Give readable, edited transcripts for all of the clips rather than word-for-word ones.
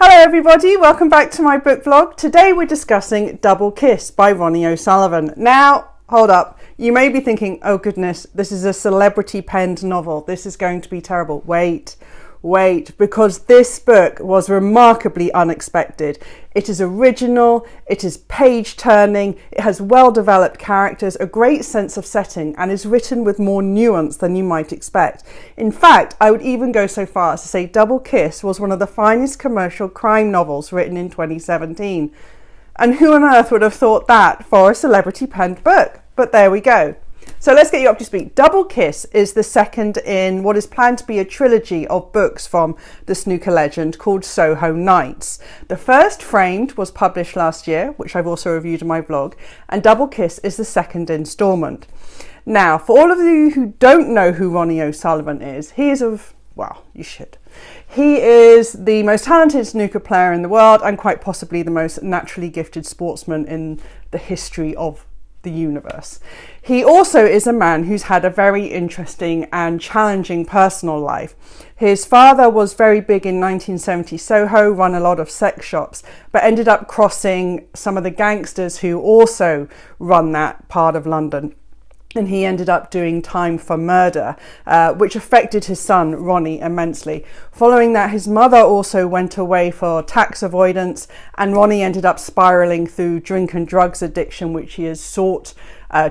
Hello everybody, welcome back to my book vlog. Today we're discussing Double Kiss by Ronnie O'Sullivan. Now, hold up. You may be thinking, oh goodness, this is a celebrity penned novel. This is going to be terrible. Wait, because this book was remarkably unexpected. It is original, it is page turning, it has well developed characters, a great sense of setting, and is written with more nuance than you might expect. In fact, I would even go so far as to say Double Kiss was one of the finest commercial crime novels written in 2017. And who on earth would have thought that for a celebrity penned book? But there we go. So let's get you up to speed. Double Kiss is the second in what is planned to be a trilogy of books from the snooker legend called Soho Nights. The first, Framed, was published last year, which I've also reviewed in my vlog, and Double Kiss is the second instalment. Now, for all of you who don't know who Ronnie O'Sullivan is, he is well, you should. He is the most talented snooker player in the world and quite possibly the most naturally gifted sportsman in the history of the universe. He also is a man who's had a very interesting and challenging personal life. His father was very big in 1970 Soho, run a lot of sex shops, but ended up crossing some of the gangsters who also run that part of London. And he ended up doing time for murder, which affected his son, Ronnie, immensely. Following that, his mother also went away for tax avoidance, and Ronnie ended up spiraling through drink and drugs addiction, which he has sought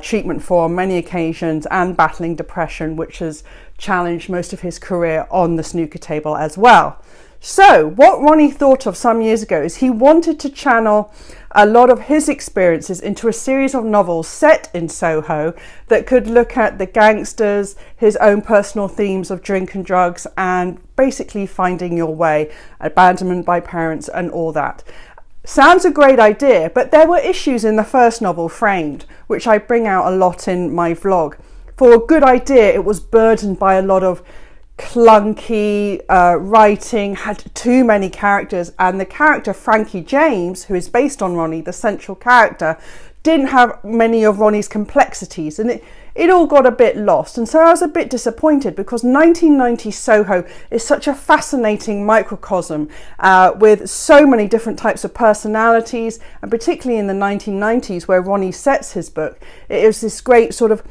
treatment for on many occasions, and battling depression, which has challenged most of his career on the snooker table as well. So what Ronnie thought of some years ago is he wanted to channel a lot of his experiences into a series of novels set in Soho that could look at the gangsters, his own personal themes of drink and drugs, and basically finding your way, abandonment by parents and all that. Sounds a great idea, but there were issues in the first novel, Framed, which I bring out a lot in my vlog. For a good idea, it was burdened by a lot of clunky writing, had too many characters, and the character Frankie James, who is based on Ronnie, the central character, didn't have many of Ronnie's complexities, and it all got a bit lost. And so I was a bit disappointed because 1990 Soho is such a fascinating microcosm with so many different types of personalities, and particularly in the 1990s where Ronnie sets his book, it is this great sort of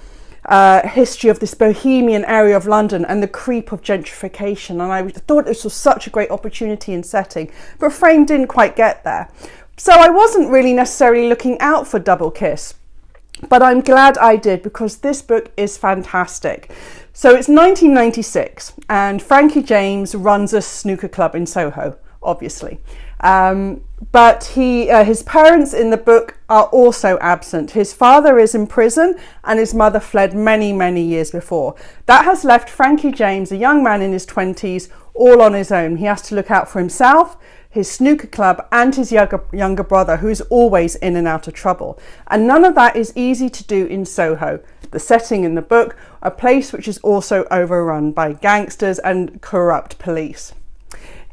history of this bohemian area of London and the creep of gentrification, and I thought this was such a great opportunity and setting, but Frame didn't quite get there. So I wasn't really necessarily looking out for Double Kiss, but I'm glad I did because this book is fantastic. So it's 1996 and Frankie James runs a snooker club in Soho, obviously. But his parents in the book are also absent. His father is in prison and his mother fled many, many years before. That has left Frankie James, a young man in his 20s, all on his own. He has to look out for himself, his snooker club, and his younger brother, who is always in and out of trouble. And none of that is easy to do in Soho, the setting in the book, a place which is also overrun by gangsters and corrupt police.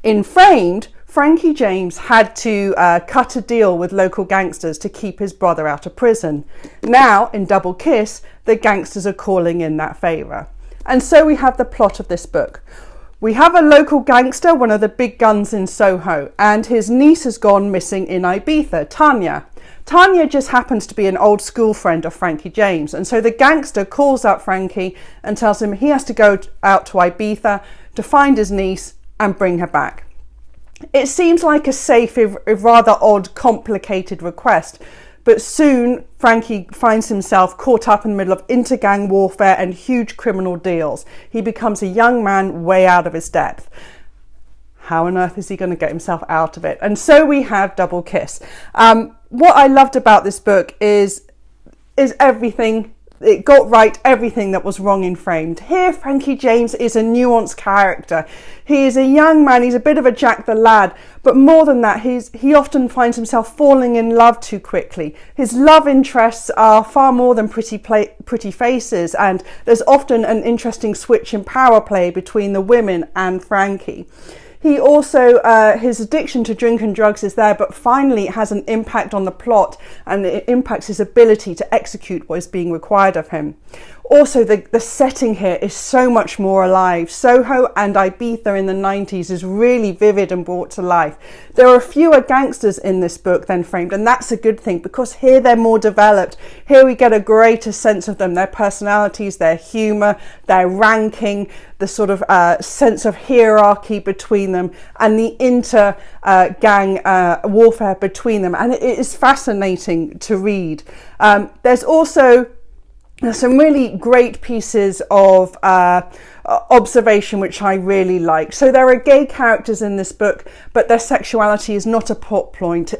In Framed, Frankie James had to cut a deal with local gangsters to keep his brother out of prison. Now, in Double Kiss, the gangsters are calling in that favour. And so we have the plot of this book. We have a local gangster, one of the big guns in Soho, and his niece has gone missing in Ibiza, Tanya. Tanya just happens to be an old school friend of Frankie James, and so the gangster calls up Frankie and tells him he has to go out to Ibiza to find his niece and bring her back. It seems like a safe, if rather odd, complicated request, but soon Frankie finds himself caught up in the middle of inter-gang warfare and huge criminal deals. He becomes a young man way out of his depth. How on earth is he going to get himself out of it? And so we have Double Kiss. What I loved about this book is everything. It got right everything that was wrong in Framed. Here, Frankie James is a nuanced character. He is a young man, he's a bit of a Jack the Lad, but more than that, he often finds himself falling in love too quickly. His love interests are far more than pretty faces, and there's often an interesting switch in power play between the women and Frankie. He also, his addiction to drink and drugs is there, but finally it has an impact on the plot and it impacts his ability to execute what is being required of him. Also, the setting here is so much more alive. Soho and Ibiza in the 90s is really vivid and brought to life. There are fewer gangsters in this book than Framed, and that's a good thing because here they're more developed. Here we get a greater sense of them, their personalities, their humour, their ranking, the sort of sense of hierarchy between them, and the inter-gang warfare between them. And it is fascinating to read. There's also some really great pieces of observation which I really like. So there are gay characters in this book, but their sexuality is not a plot point.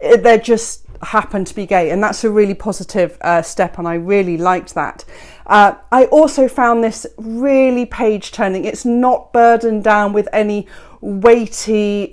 They just happen to be gay, and that's a really positive step, and I really liked that. I also found this really page turning. It's not burdened down with any weighty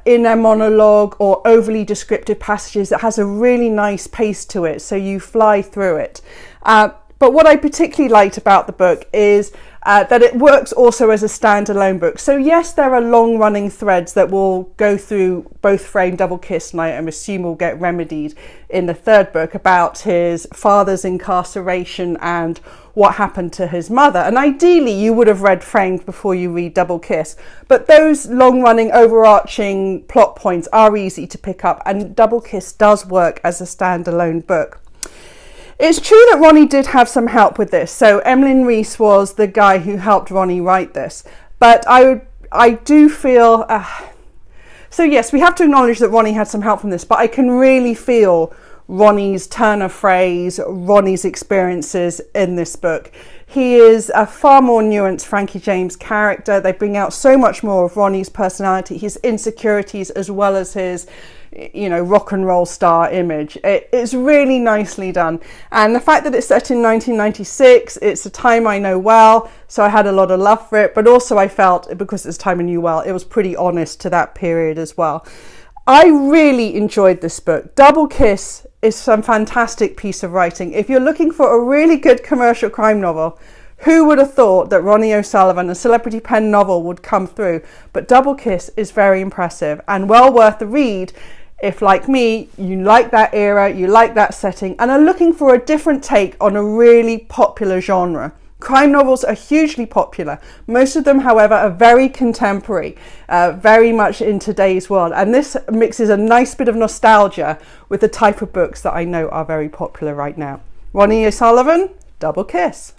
inner monologue or overly descriptive passages. It has a really nice pace to it, so you fly through it. But what I particularly liked about the book is that it works also as a standalone book. So yes, there are long-running threads that will go through both Frame, Double Kiss, and I assume will get remedied in the third book, about his father's incarceration and what happened to his mother. And ideally you would have read Framed before you read Double Kiss, but those long-running overarching plot points are easy to pick up, and Double Kiss does work as a standalone book. It's true that Ronnie did have some help with this. So Emlyn Rees was the guy who helped Ronnie write this. But I do feel... so yes, we have to acknowledge that Ronnie had some help from this, but I can really feel Ronnie's turn of phrase, Ronnie's experiences in this book. He is a far more nuanced Frankie James character. They bring out so much more of Ronnie's personality, his insecurities, as well as his, rock and roll star image. It's really nicely done. And the fact that it's set in 1996, it's a time I know well, so I had a lot of love for it, but also I felt, because it's a time I knew well, it was pretty honest to that period as well. I really enjoyed this book. Double Kiss is some fantastic piece of writing. If you're looking for a really good commercial crime novel, who would have thought that Ronnie O'Sullivan, a celebrity pen novel, would come through? But Double Kiss is very impressive and well worth the read if, like me, you like that era, you like that setting, and are looking for a different take on a really popular genre. Crime novels are hugely popular. Most of them, however, are very contemporary, very much in today's world. And this mixes a nice bit of nostalgia with the type of books that I know are very popular right now. Ronnie O'Sullivan, Double Kiss.